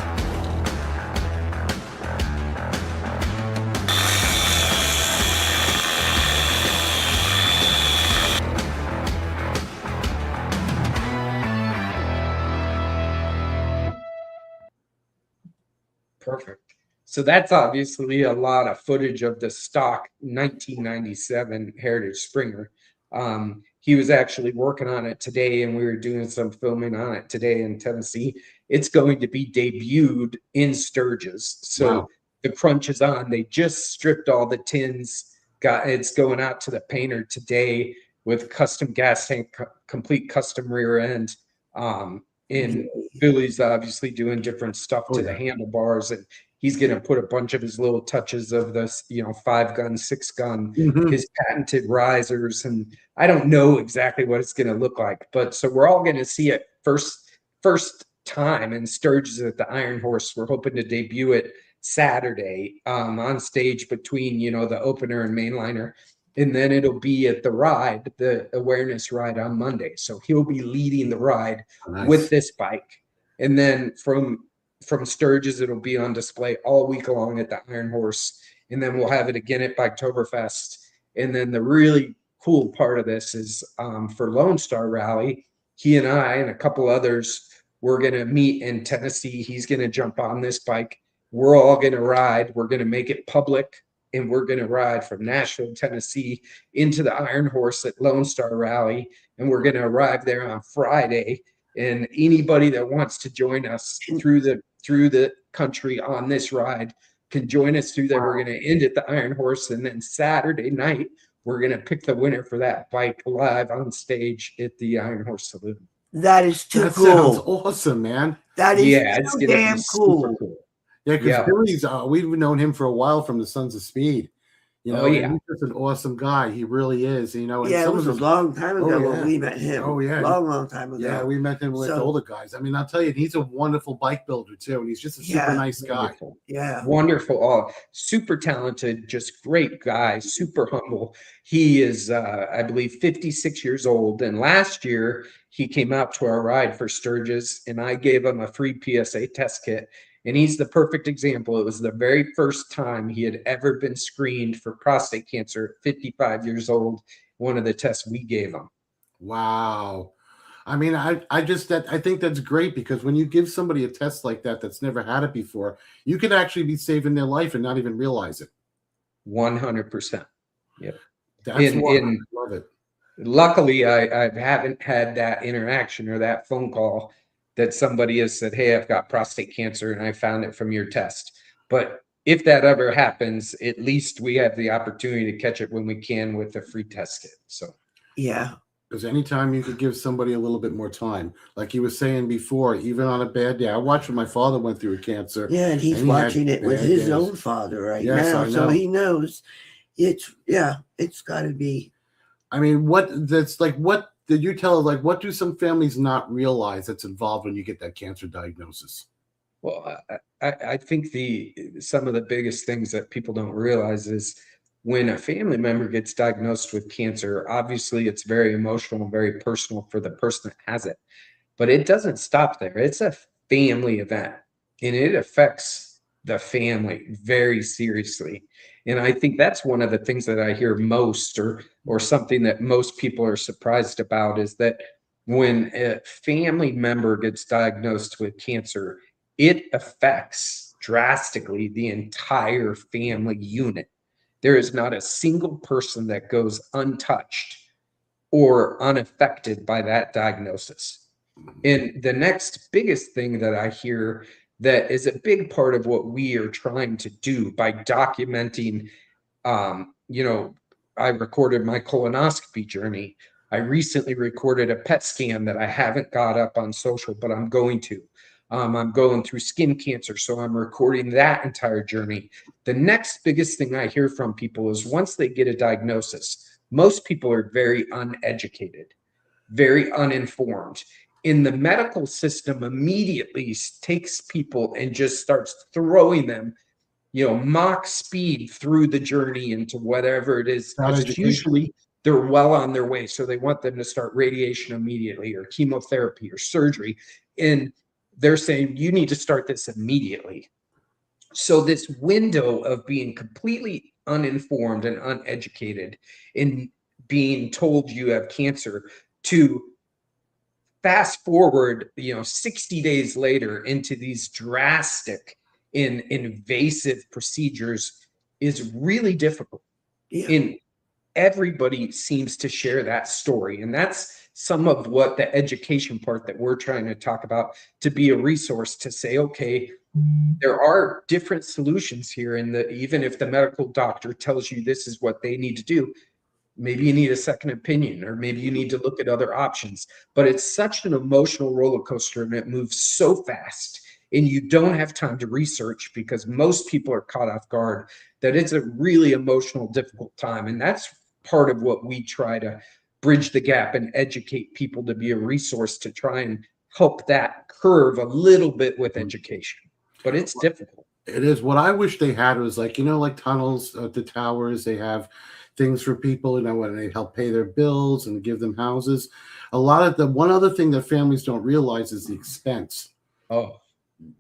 Perfect. So that's obviously a lot of footage of the stock 1997 Heritage Springer. He was actually working on it today, and we were doing some filming on it today in Tennessee. It's going to be debuted in Sturgis. So the crunch is on. They just stripped all the tins. It's going out to the painter today with custom gas tank, complete custom rear end. And Billy's obviously doing different stuff to the handlebars, and he's going to put a bunch of his little touches of this, 5-gun, 6-gun, his patented risers. And I don't know exactly what it's going to look like, but so we're all going to see it first time in Sturgis at the Iron Horse. We're hoping to debut it Saturday on stage between, the opener and mainliner. And then it'll be at the ride, the awareness ride on Monday. So he'll be leading the ride with this bike. And then from Sturgis, it'll be on display all week long at the Iron Horse. And then we'll have it again at Biketoberfest. And then the really cool part of this is for Lone Star Rally, he and I and a couple others, we're going to meet in Tennessee. He's going to jump on this bike. We're all going to ride. We're going to make it public. And we're going to ride from Nashville, Tennessee into the Iron Horse at Lone Star Rally. And we're going to arrive there on Friday. And anybody that wants to join us through the country on this ride can join us through there. We're going to end at the Iron Horse. And then Saturday night, we're going to pick the winner for that bike live on stage at the Iron Horse Saloon. That is too That sounds cool. awesome, man. That is Yeah, it's too gonna be damn super cool. cool. Yeah, because Yeah. Billy's we've known him for a while from the Sons of Speed. You know, Oh, and yeah. he's just an awesome guy. He really is. You know, and Yeah, it some was of a his long time Oh, ago yeah. when we met him. Oh, yeah. Long time ago. Yeah, we met him with So- all the guys. I mean, I'll tell you, he's a wonderful bike builder too, and he's just a super Yeah. nice guy. Wonderful. Yeah. Wonderful. Oh, super talented, just great guy, super humble. He is, I believe, 56 years old. And last year, he came out to our ride for Sturgis, and I gave him a free PSA test kit. And he's the perfect example. It was the very first time he had ever been screened for prostate cancer at 55 years old, one of the tests we gave him. Wow. I mean, I think that's great, because when you give somebody a test like that that's never had it before, you could actually be saving their life and not even realize it. 100%. Yep. That's why I love it. Luckily, I haven't had that interaction or that phone call that somebody has said, hey, I've got prostate cancer and I found it from your test. But if that ever happens, at least we have the opportunity to catch it when we can with a free test kit. So Yeah. Because anytime you could give somebody a little bit more time, like you were saying before, even on a bad day. I watched when my father went through a cancer. Yeah, and he's and he had watching it with bad his days. own father right Yes, now. I So know. he knows it's got to be. I mean, what did you tell us? Like, what do some families not realize that's involved when you get that cancer diagnosis? well, I think some of the biggest things that people don't realize is when a family member gets diagnosed with cancer, obviously it's very emotional and very personal for the person that has it. But it doesn't stop there. It's a family event, and it affects the family very seriously. And I think that's one of the things that I hear most, or something that most people are surprised about, is that when a family member gets diagnosed with cancer, it affects drastically the entire family unit. There is not a single person that goes untouched or unaffected by that diagnosis. And the next biggest thing that I hear that is a big part of what we are trying to do by documenting, I recorded my colonoscopy journey. I recently recorded a PET scan that I haven't got up on social, but I'm going to. I'm going through skin cancer, so I'm recording that entire journey. The next biggest thing I hear from people is once they get a diagnosis, most people are very uneducated, very uninformed. In the medical system immediately takes people and just starts throwing them, mock speed through the journey into whatever it is. Not Because education. usually they're well on their way. So they want them to start radiation immediately or chemotherapy or surgery. And they're saying, you need to start this immediately. So this window of being completely uninformed and uneducated and being told you have cancer to fast forward, 60 days later into these drastic and invasive procedures is really difficult. Yeah. And everybody seems to share that story. And that's some of what the education part that we're trying to talk about, to be a resource to say, okay, there are different solutions here. And even if the medical doctor tells you this is what they need to do, maybe you need a second opinion, or maybe you need to look at other options. But it's such an emotional roller coaster, and it moves so fast, and you don't have time to research because most people are caught off guard, that it's a really emotional, difficult time. And that's part of what we try to bridge the gap and educate people, to be a resource to try and help that curve a little bit with education. But it's difficult. It is. What I wish they had was like tunnels at the towers. They have things for people, when they help pay their bills and give them houses. One other thing that families don't realize is the expense. Oh,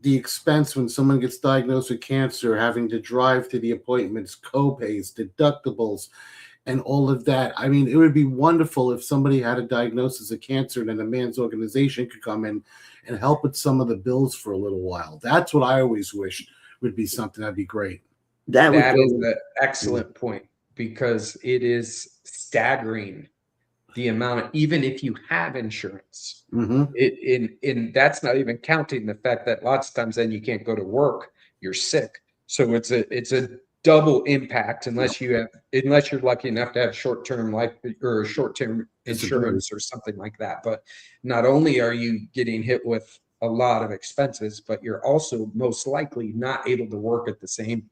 The expense when someone gets diagnosed with cancer, having to drive to the appointments, co-pays, deductibles, and all of that. I mean, it would be wonderful if somebody had a diagnosis of cancer and then a man's organization could come in and help with some of the bills for a little while. That's what I always wish would be something that'd be great. That is would an excellent point, because it is staggering the amount, even if you have insurance. And that's not even counting the fact that lots of times then you can't go to work, you're sick. So it's a double impact unless you're lucky enough to have short-term life or short-term insurance or something like that. But not only are you getting hit with a lot of expenses, but you're also most likely not able to work at the same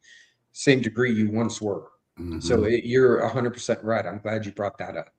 degree you once were. So you're 100% right. I'm glad you brought that up.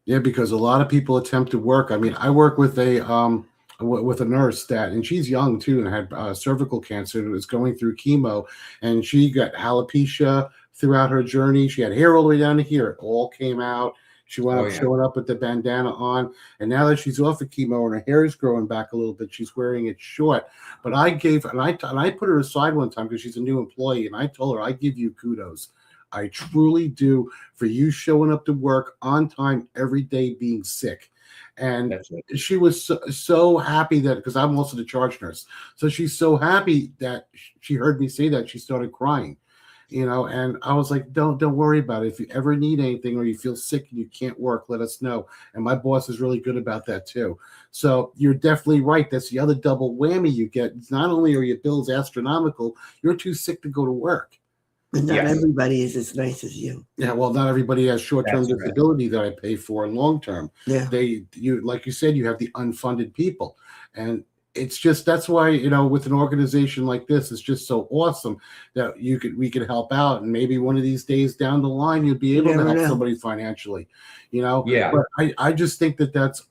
Yeah, because a lot of people attempt to work. I mean, I work with a nurse and she's young too, and had cervical cancer and was going through chemo, and she got alopecia throughout her journey. She had hair all the way down to here. It all came out. She wound up showing up with the bandana on, and now that she's off of chemo and her hair is growing back a little bit, she's wearing it short. But I put her aside one time because she's a new employee, and I told her, I give you kudos. I truly do, for you showing up to work on time every day, being sick. And she was so happy that, because I'm also the charge nurse, so she's so happy that she heard me say that, she started crying, and I was like, don't worry about it. If you ever need anything or you feel sick and you can't work, let us know. And my boss is really good about that too. So you're definitely right. That's the other double whammy you get. It's not only are your bills astronomical, you're too sick to go to work. And not everybody is as nice as you. Yeah, well, not everybody has short-term disability that I pay for, and long-term. Yeah. Like you said, you have the unfunded people. And it's just, that's why, with an organization like this, it's just so awesome that we could help out. And maybe one of these days down the line, you'll be able to help somebody financially, Yeah. But I just think that's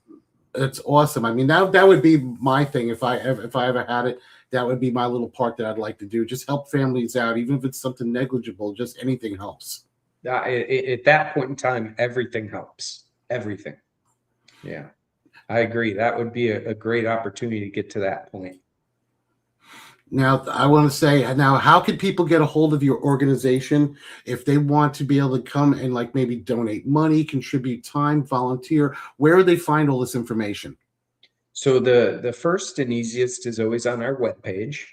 awesome. I mean, that would be my thing if I ever had it. That would be my little part that I'd like to do. Just help families out, even if it's something negligible. Just anything helps. At that point in time, everything helps. Everything. Yeah, I agree. That would be a great opportunity to get to that point. Now, I want to say, how can people get a hold of your organization if they want to be able to come and maybe donate money, contribute time, volunteer? Where do they find all this information? So the first and easiest is always on our webpage,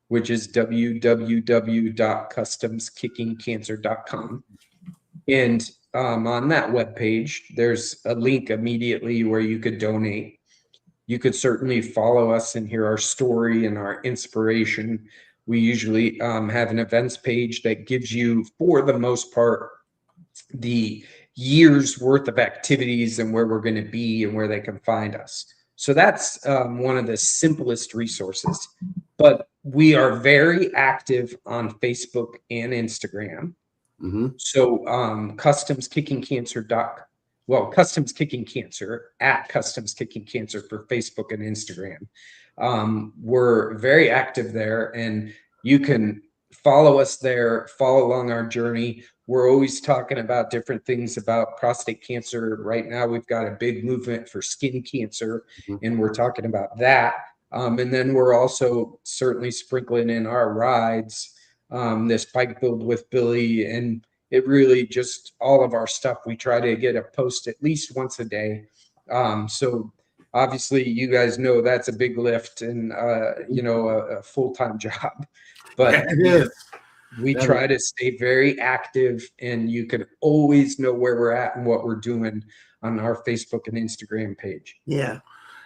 which is www.customskickingcancer.com. And on that webpage, there's a link immediately where you could donate. You could certainly follow us and hear our story and our inspiration. We usually have an events page that gives you, for the most part, the year's worth of activities and where we're going to be and where they can find us. So that's one of the simplest resources, but we are very active on Facebook and Instagram. So Customs Kicking Cancer at Customs Kicking Cancer for Facebook and Instagram. We're very active there, and you can follow us there, follow along our journey. We're always talking about different things about prostate cancer. Right now, we've got a big movement for skin cancer, and we're talking about that. And then we're also certainly sprinkling in our rides, this Bike Build with Billy, and it really just all of our stuff. We try to get a post at least once a day. So obviously, you guys know that's a big lift and, a full-time job. But we try to stay very active, and you can always know where we're at and what we're doing on our Facebook and Instagram page. Yeah.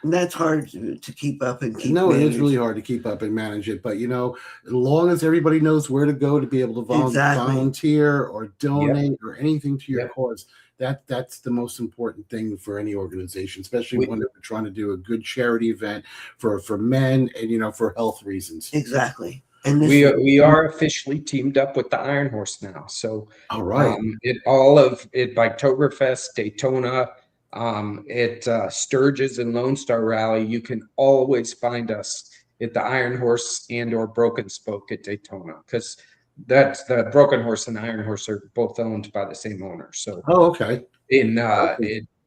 And that's hard to keep up and keep. No, it is really hard to keep up and manage it. But, as long as everybody knows where to go to be able to volunteer or donate or anything to your cause, that's the most important thing for any organization, especially when they're trying to do a good charity event for men and, for health reasons. Exactly. And we are officially teamed up with the Iron Horse now. So all right, all of it, Biketoberfest, Daytona, at Sturgis and Lone Star Rally, you can always find us at the Iron Horse and or Broken Spoke at Daytona, because that's the Broken Horse and Iron Horse are both owned by the same owner. So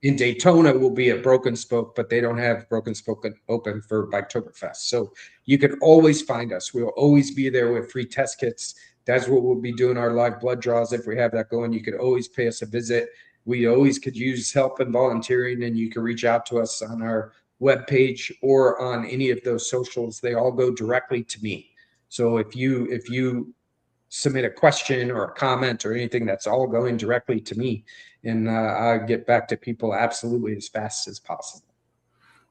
in Daytona will be at Broken Spoke, but they don't have Broken Spoke open for Biketoberfest. So you can always find us. We'll always be there with free test kits. That's what we'll be doing, our live blood draws. If we have that going, you could always pay us a visit. We always could use help and volunteering, and you can reach out to us on our webpage or on any of those socials. They all go directly to me. So if you submit a question or a comment or anything, that's all going directly to me, and I'll get back to people absolutely as fast as possible.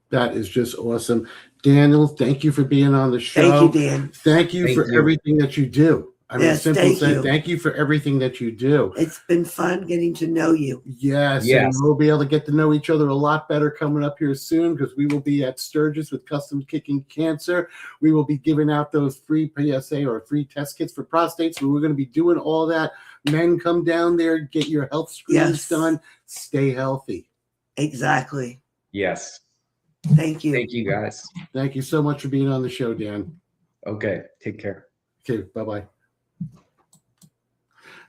That is just awesome. Daniel, thank you for being on the show. Thank you, Dan. Thank you for everything that you do. I mean, Yes, simple thank said, you. thank you for everything that you do. It's been fun getting to know you. Yes, Yes. and we'll be able to get to know each other a lot better coming up here soon because we will be at Sturgis with Custom Kicking Cancer. We will be giving out those free PSA or free test kits for prostate. So we're going to be doing all that. Men, come down there, get your health screenings done, stay healthy. Exactly. Yes. Thank you. Thank you, guys. Thank you so much for being on the show, Dan. Okay. Take care. Okay, bye-bye.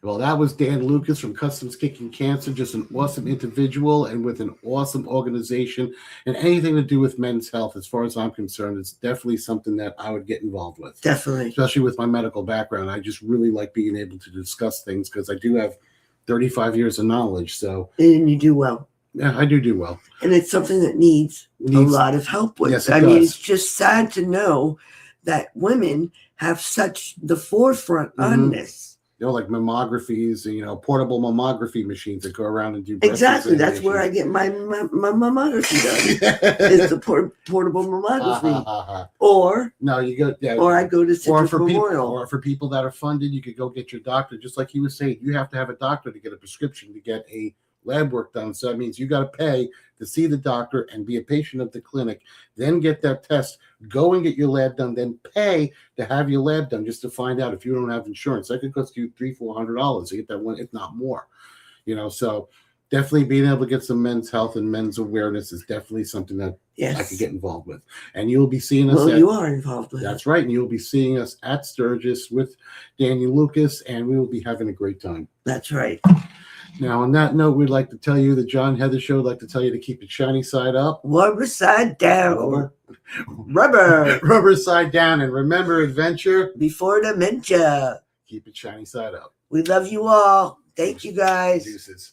Well, that was Dan Lucas from Customs Kicking Cancer, just an awesome individual and with an awesome organization, and anything to do with men's health, as far as I'm concerned, it's definitely something that I would get involved with. Definitely. Especially with my medical background. I just really like being able to discuss things because I do have 35 years of knowledge. So, And you do well. yeah, I do well. And it's something that needs a lot of help with. Yes, it I mean, does. it's just sad to know that women have such the forefront on this. You know, like mammographies, you know, portable mammography machines that go around and do breast Exactly. That's where I get my mammography done. It's the portable mammography. Or no, you go. Yeah, or I go to Citrus for Memorial. People, or for people that are funded, you could go get your doctor. Just like he was saying, you have to have a doctor to get a prescription to get a lab work done. So that means you got to pay to see the doctor and be a patient of the clinic, then get that test, go and get your lab done, then pay to have your lab done just to find out if you don't have insurance. That could cost you $300-400 to get that one, if not more. You know, so definitely being able to get some men's health and men's awareness is definitely something that I could get involved with. And you'll be seeing us. Well, you are involved with That's right. And you'll be seeing us at Sturgis with Daniel Lucas, and we will be having a great time. That's right. Now, on that note, we'd like to tell you, the John Heather Show, would like to tell you to keep it shiny side up. Rubber side down. Rubber. Rubber side down. And remember, adventure before dementia. Keep it shiny side up. We love you all. Thank you, guys. Deuces.